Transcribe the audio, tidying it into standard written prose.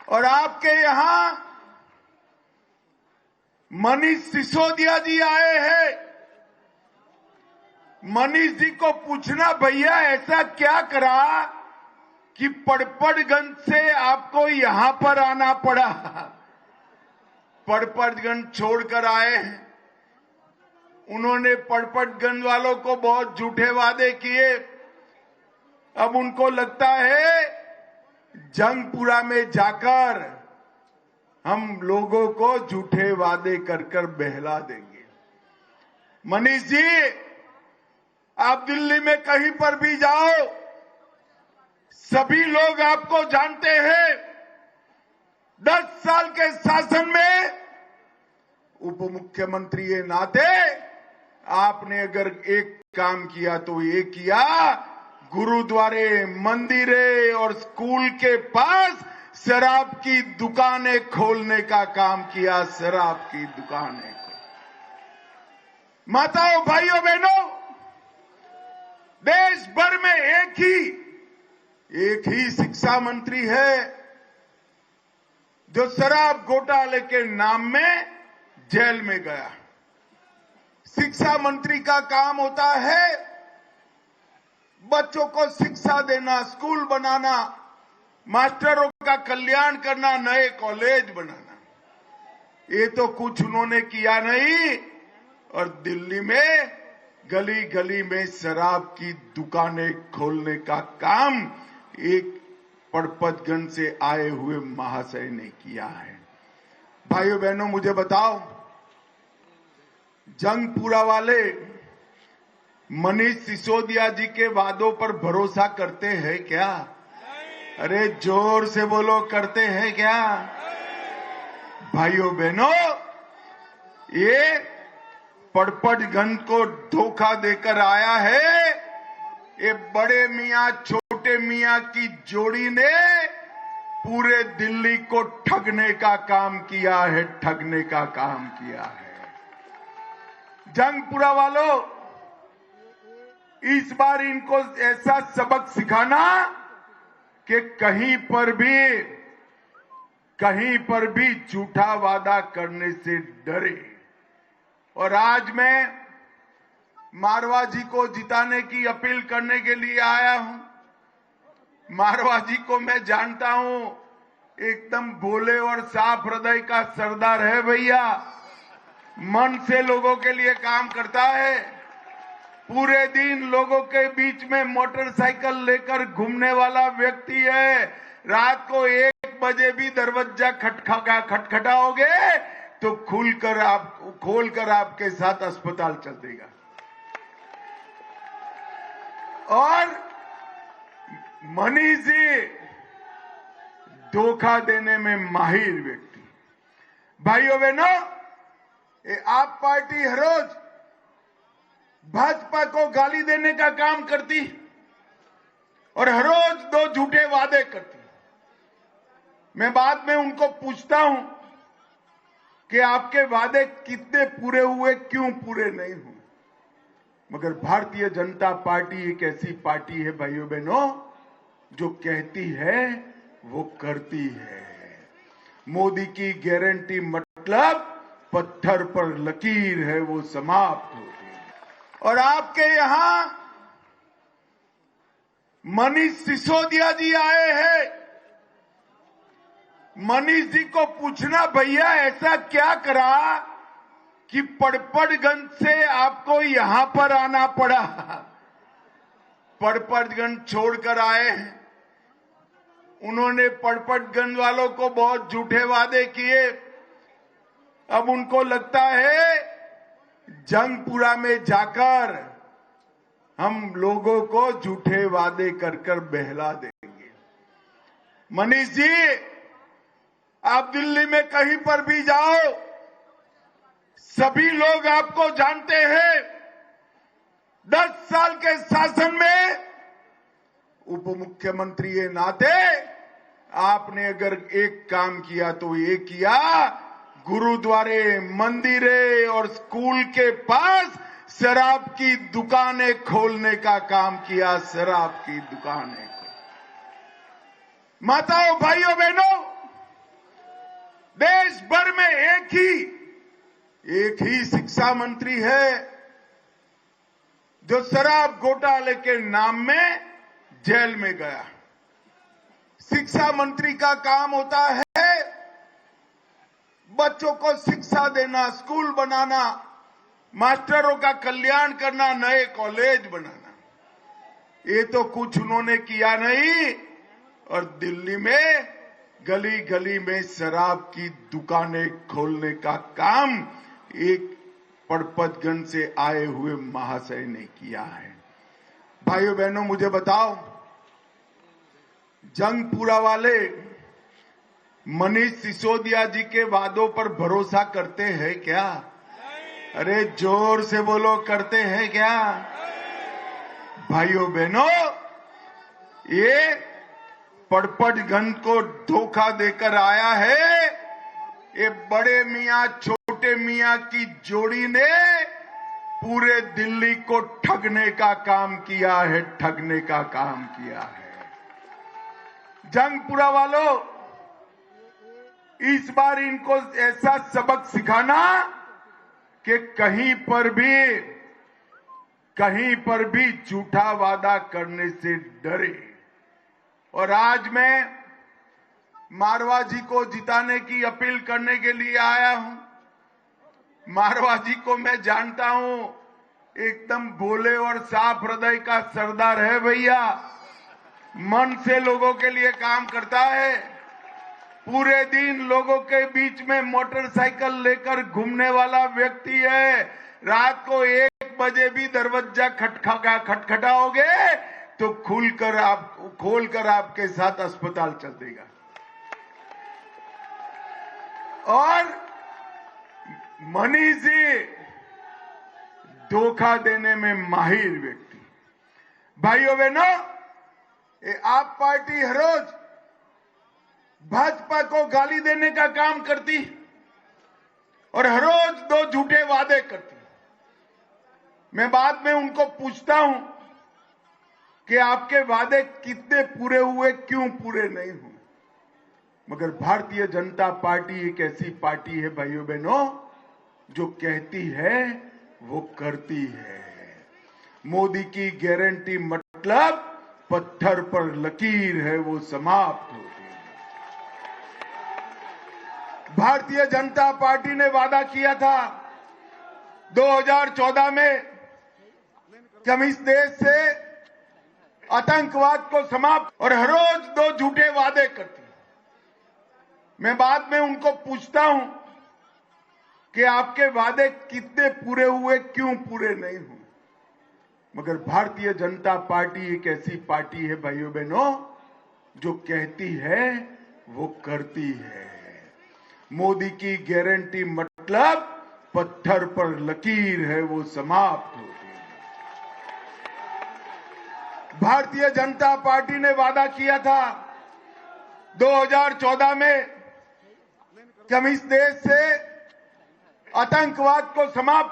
और आपके यहां मनीष सिसोदिया जी आए हैं। मनीष जी को पूछना, भैया ऐसा क्या करा कि पड़पड़गंज से आपको यहां पर आना पड़ा? पड़पड़गंज छोड़कर आए हैं। उन्होंने पड़पड़गंज वालों को बहुत झूठे वादे किए। अब उनको लगता है जंगपुरा में जाकर हम लोगों को झूठे वादे कर कर बहला देंगे। मनीष जी, आप दिल्ली में कहीं पर भी जाओ, सभी लोग आपको जानते हैं। 10 साल के शासन में उप मुख्यमंत्री के नाते आपने अगर एक काम किया तो ये किया, गुरुद्वारे, मंदिरे और स्कूल के पास शराब की दुकानें खोलने का काम किया। शराब की दुकानें। माताओं, भाइयों, बहनों, देश भर में एक ही शिक्षा मंत्री है जो शराब घोटाले के नाम में जेल में गया। शिक्षा मंत्री का काम होता है बच्चों को शिक्षा देना, स्कूल बनाना, मास्टरों का कल्याण करना, नए कॉलेज बनाना। ये तो कुछ उन्होंने किया नहीं। और दिल्ली में गली गली में शराब की दुकानें खोलने का काम एक पड़पड़गंज से आए हुए महाशय ने किया है। भाइयों बहनों, मुझे बताओ, जंगपुरा वाले मनीष सिसोदिया जी के वादों पर भरोसा करते हैं क्या? अरे जोर से बोलो, करते हैं क्या? भाइयों बहनों, ये पड़पड़गंज को धोखा देकर आया है। ये बड़े मियां छोटे मियां की जोड़ी ने पूरे दिल्ली को ठगने का काम किया है, ठगने का काम किया है। जंगपुरा वालों, इस बार इनको ऐसा सबक सिखाना कि कहीं पर भी झूठा वादा करने से डरे। और आज मैं मारवा जी को जिताने की अपील करने के लिए आया हूं। मारवा जी को मैं जानता हूं, एकदम भोले और साफ हृदय का सरदार है भैया। मन से लोगों के लिए काम करता है। पूरे दिन लोगों के बीच में मोटरसाइकिल लेकर घूमने वाला व्यक्ति है। रात को 1 बजे भी दरवाजा खटखटाओगे तो खोलकर आपके साथ अस्पताल चल देगा। और मनीष जी धोखा देने में माहिर व्यक्ति। भाइयों बहनों, आप पार्टी हर रोज भाजपा को गाली देने का काम करती और हर रोज 2 झूठे वादे करती। मैं बाद में उनको पूछता हूं कि आपके वादे कितने पूरे हुए, क्यों पूरे नहीं हुए? मगर भारतीय जनता पार्टी एक ऐसी पार्टी है भाइयों बहनों, जो कहती है वो करती है। मोदी की गारंटी मतलब पत्थर पर लकीर है, वो समाप्त होती है। और आपके यहां मनीष सिसोदिया जी आए हैं। मनीष जी को पूछना, भैया ऐसा क्या करा कि पड़पड़गंज से आपको यहां पर आना पड़ा? पड़पड़गंज छोड़कर आए हैं। उन्होंने पड़पड़गंज वालों को बहुत झूठे वादे किए। अब उनको लगता है जंगपुरा में जाकर हम लोगों को झूठे वादे कर कर बहला देंगे। मनीष जी, आप दिल्ली में कहीं पर भी जाओ, सभी लोग आपको जानते हैं। 10 साल के शासन में उप मुख्यमंत्री के नाते आपने अगर एक काम किया तो ये किया, गुरुद्वारे, मंदिरे और स्कूल के पास शराब की दुकानें खोलने का काम किया। शराब की दुकानें। माताओं, भाइयों, बहनों, देश भर में एक ही शिक्षा मंत्री है जो शराब घोटाले के नाम में जेल में गया। शिक्षा मंत्री का काम होता है बच्चों को शिक्षा देना, स्कूल बनाना, मास्टरों का कल्याण करना, नए कॉलेज बनाना। ये तो कुछ उन्होंने किया नहीं और दिल्ली में गली गली में शराब की दुकानें खोलने का काम एक पड़पतगंज से आए हुए महाशय ने किया है। भाइयों बहनों, मुझे बताओ, जंगपुरा वाले मनीष सिसोदिया जी के वादों पर भरोसा करते हैं क्या? अरे जोर से बोलो, करते हैं क्या? भाइयों बहनों, ये पड़पतगंज को धोखा देकर आया है। ये बड़े मियां छोटे मियां की जोड़ी ने पूरे दिल्ली को ठगने का काम किया है, ठगने का काम किया है। जंगपुरा वालों, इस बार इनको ऐसा सबक सिखाना कि कहीं पर भी झूठा वादा करने से डरे। और आज मैं मारवा जी को जिताने की अपील करने के लिए आया हूं। मारवा जी को मैं जानता हूं, एकदम भोले और साफ हृदय का सरदार है भैया। मन से लोगों के लिए काम करता है। पूरे दिन लोगों के बीच में मोटरसाइकिल लेकर घूमने वाला व्यक्ति है। रात को 1 बजे भी दरवाजा खटखटाओगे तो खोलकर आपके साथ अस्पताल चल देगा। और मनीष जी धोखा देने में माहिर व्यक्ति। भाइयों बहनों, आप पार्टी हर रोज भाजपा को गाली देने का काम करती और हर रोज 2 झूठे वादे करती। मैं बाद में उनको पूछता हूं कि आपके वादे कितने पूरे हुए, क्यों पूरे नहीं हुए? मगर भारतीय जनता पार्टी एक ऐसी पार्टी है भाइयों बहनों, जो कहती है वो करती है। मोदी की गारंटी मतलब पत्थर पर लकीर है, वो समाप्त होती है। भारतीय जनता पार्टी ने वादा किया था 2014 में कि हम इस देश से आतंकवाद को समाप्त, और हर रोज 2 झूठे वादे करती। मैं बाद में उनको पूछता हूं कि आपके वादे कितने पूरे हुए, क्यों पूरे नहीं हुए? मगर भारतीय जनता पार्टी एक ऐसी पार्टी है भाइयों बहनों, जो कहती है वो करती है। मोदी की गारंटी मतलब पत्थर पर लकीर है, वो समाप्त होती है। भारतीय जनता पार्टी ने वादा किया था 2014 में कि हम इस देश से आतंकवाद को समाप्त